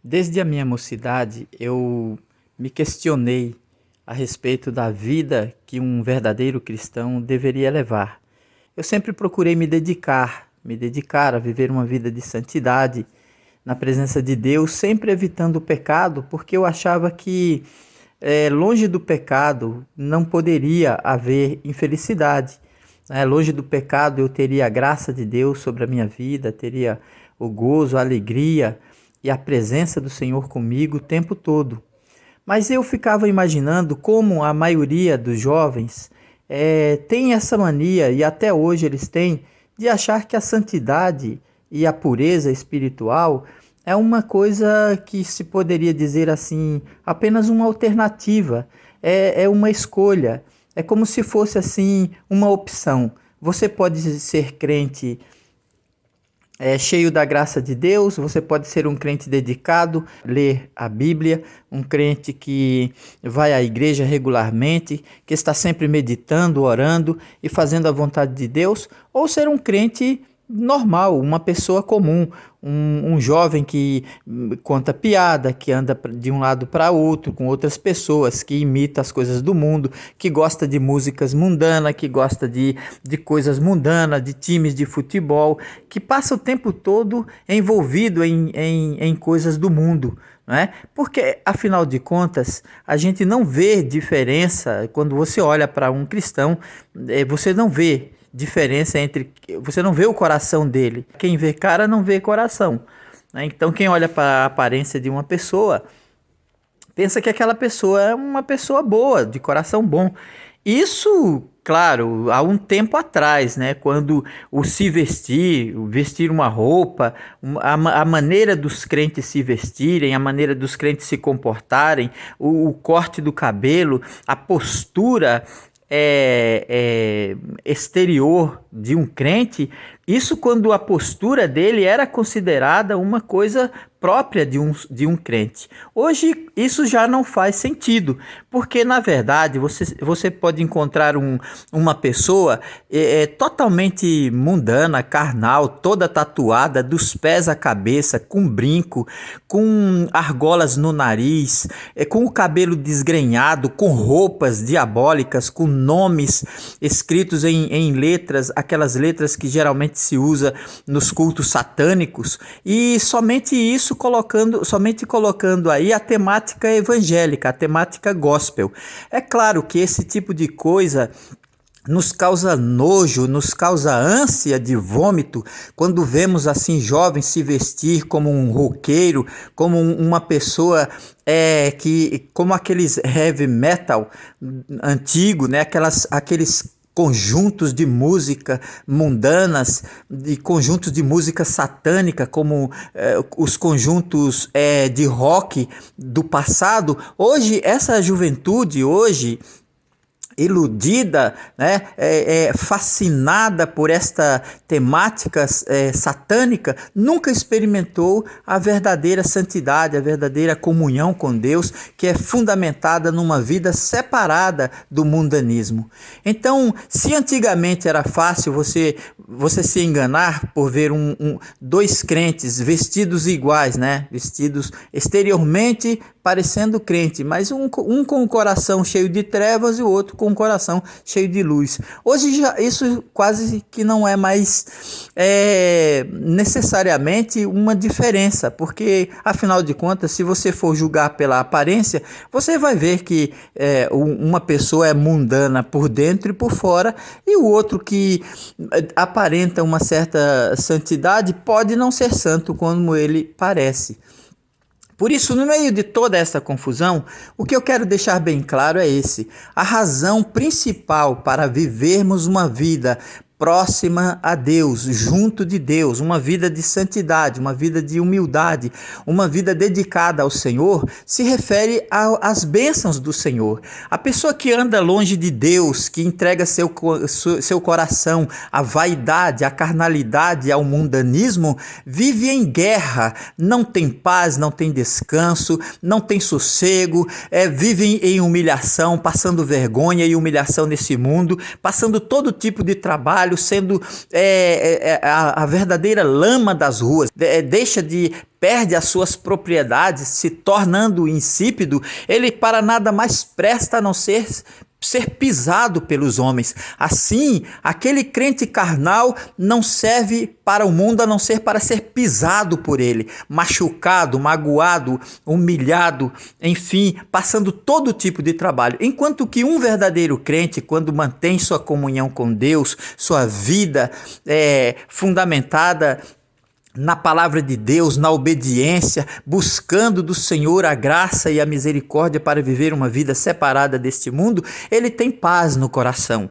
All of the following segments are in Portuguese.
Desde a minha mocidade, eu me questionei a respeito da vida que um verdadeiro cristão deveria levar. Eu sempre procurei me dedicar a viver uma vida de santidade na presença de Deus, sempre evitando o pecado, porque eu achava que longe do pecado não poderia haver infelicidade. Longe do pecado eu teria a graça de Deus sobre a minha vida, teria o gozo, a alegria e a presença do Senhor comigo o tempo todo. Mas eu ficava imaginando como a maioria dos jovens tem essa mania, e até hoje eles têm, de achar que a santidade e a pureza espiritual é uma coisa que se poderia dizer assim, apenas uma alternativa, é uma escolha, é como se fosse assim uma opção. Você pode ser crente cheio da graça de Deus, você pode ser um crente dedicado, ler a Bíblia, um crente que vai à igreja regularmente, que está sempre meditando, orando e fazendo a vontade de Deus, ou ser um crente normal, uma pessoa comum, um jovem que conta piada, que anda de um lado para outro com outras pessoas, que imita as coisas do mundo, que gosta de músicas mundanas, que gosta de coisas mundanas, de times de futebol, que passa o tempo todo envolvido em coisas do mundo. Não é? Porque, afinal de contas, a gente não vê diferença quando você olha para um cristão, você não vê diferença entre... Você não vê o coração dele. Quem vê cara não vê coração, né? Então, quem olha para a aparência de uma pessoa, pensa que aquela pessoa é uma pessoa boa, de coração bom. Isso, claro, há um tempo atrás, né? Quando o se vestir, o vestir uma roupa, a maneira dos crentes se vestirem, a maneira dos crentes se comportarem, o corte do cabelo, a postura exterior de um crente, isso quando a postura dele era considerada uma coisa própria de um crente. Hoje isso já não faz sentido, porque na verdade você pode encontrar uma pessoa totalmente mundana, carnal, toda tatuada dos pés à cabeça, com brinco, com argolas no nariz, com o cabelo desgrenhado, com roupas diabólicas, com nomes escritos em letras, aquelas letras que geralmente se usa nos cultos satânicos, e somente colocando aí a temática evangélica, a temática gospel. É claro que esse tipo de coisa nos causa nojo, nos causa ânsia de vômito quando vemos assim jovens se vestir como um roqueiro, como uma pessoa como aqueles heavy metal antigo, né? Aqueles conjuntos de música mundanas, de conjuntos de música satânica, como os conjuntos de rock do passado. Hoje, essa juventude, iludida, né, fascinada por esta temática satânica, nunca experimentou a verdadeira santidade, a verdadeira comunhão com Deus, que é fundamentada numa vida separada do mundanismo. Então, se antigamente era fácil você se enganar por ver dois crentes vestidos iguais, né, vestidos exteriormente parecendo crente, mas um com o coração cheio de trevas e o outro com o coração cheio de luz. Hoje já isso quase que não é mais necessariamente uma diferença, porque afinal de contas, se você for julgar pela aparência, você vai ver que uma pessoa é mundana por dentro e por fora, e o outro que aparenta uma certa santidade pode não ser santo como ele parece. Por isso, no meio de toda essa confusão, o que eu quero deixar bem claro é esse: a razão principal para vivermos uma vida próxima a Deus, junto de Deus, uma vida de santidade, uma vida de humildade, uma vida dedicada ao Senhor, se refere às bênçãos do Senhor. A pessoa que anda longe de Deus, que entrega seu coração à vaidade, à carnalidade, ao mundanismo, vive em guerra, não tem paz, não tem descanso, não tem sossego, vive em humilhação, passando vergonha e humilhação nesse mundo, passando todo tipo de trabalho, trabalho, sendo a verdadeira lama das ruas, perde as suas propriedades, se tornando insípido, ele para nada mais presta a não ser pisado pelos homens. Assim, aquele crente carnal não serve para o mundo a não ser para ser pisado por ele, machucado, magoado, humilhado, enfim, passando todo tipo de trabalho. Enquanto que um verdadeiro crente, quando mantém sua comunhão com Deus, sua vida fundamentada na palavra de Deus, na obediência, buscando do Senhor a graça e a misericórdia para viver uma vida separada deste mundo, ele tem paz no coração.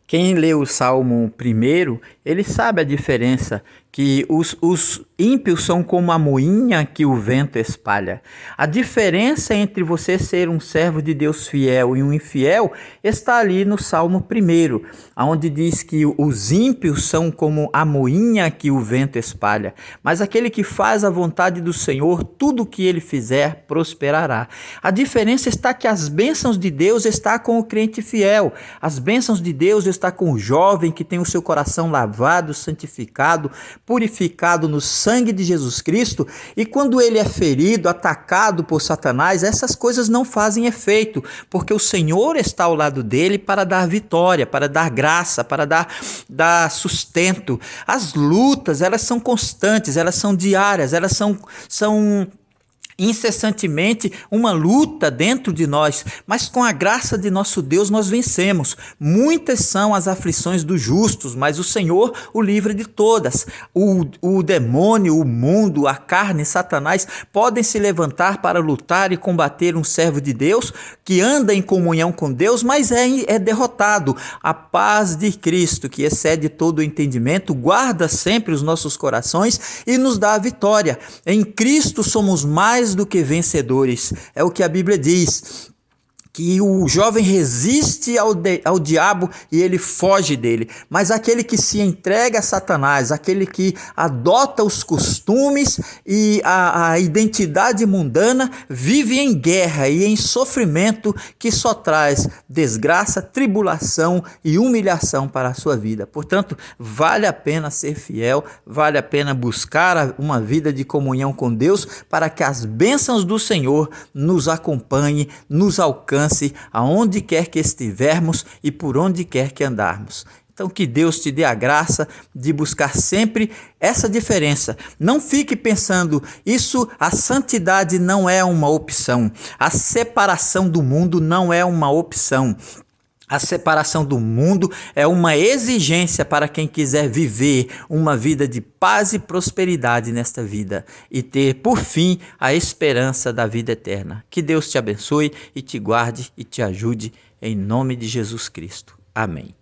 Quem lê o Salmo 1, ele sabe a diferença, que os ímpios são como a moinha que o vento espalha. A diferença entre você ser um servo de Deus fiel e um infiel está ali no Salmo 1, onde diz que os ímpios são como a moinha que o vento espalha. Mas aquele que faz a vontade do Senhor, tudo o que ele fizer prosperará. A diferença está que as bênçãos de Deus estão com o crente fiel. As bênçãos de Deus estão com o jovem que tem o seu coração lavado, santificado, purificado no sangue de Jesus Cristo, e quando ele é ferido, atacado por Satanás, essas coisas não fazem efeito, porque o Senhor está ao lado dele para dar vitória, para dar graça, para dar sustento. As lutas, elas são constantes, elas são diárias, elas são incessantemente uma luta dentro de nós, mas com a graça de nosso Deus nós vencemos. Muitas são as aflições dos justos, mas o Senhor o livra de todas. O demônio, o mundo, a carne, Satanás podem se levantar para lutar e combater um servo de Deus que anda em comunhão com Deus, mas é derrotado. A paz de Cristo, que excede todo o entendimento, guarda sempre os nossos corações e nos dá a vitória. Em Cristo somos mais do que vencedores. É o que a Bíblia diz, que o jovem resiste ao diabo e ele foge dele. Mas aquele que se entrega a Satanás, aquele que adota os costumes e a identidade mundana, vive em guerra e em sofrimento que só traz desgraça, tribulação e humilhação para a sua vida. Portanto, vale a pena ser fiel, vale a pena buscar uma vida de comunhão com Deus para que as bênçãos do Senhor nos acompanhem, nos alcancem, aonde quer que estivermos e por onde quer que andarmos. Então que Deus te dê a graça de buscar sempre essa diferença. Não fique pensando, a santidade não é uma opção. A separação do mundo não é uma opção. A separação do mundo é uma exigência para quem quiser viver uma vida de paz e prosperidade nesta vida e ter, por fim, a esperança da vida eterna. Que Deus te abençoe e te guarde e te ajude em nome de Jesus Cristo. Amém.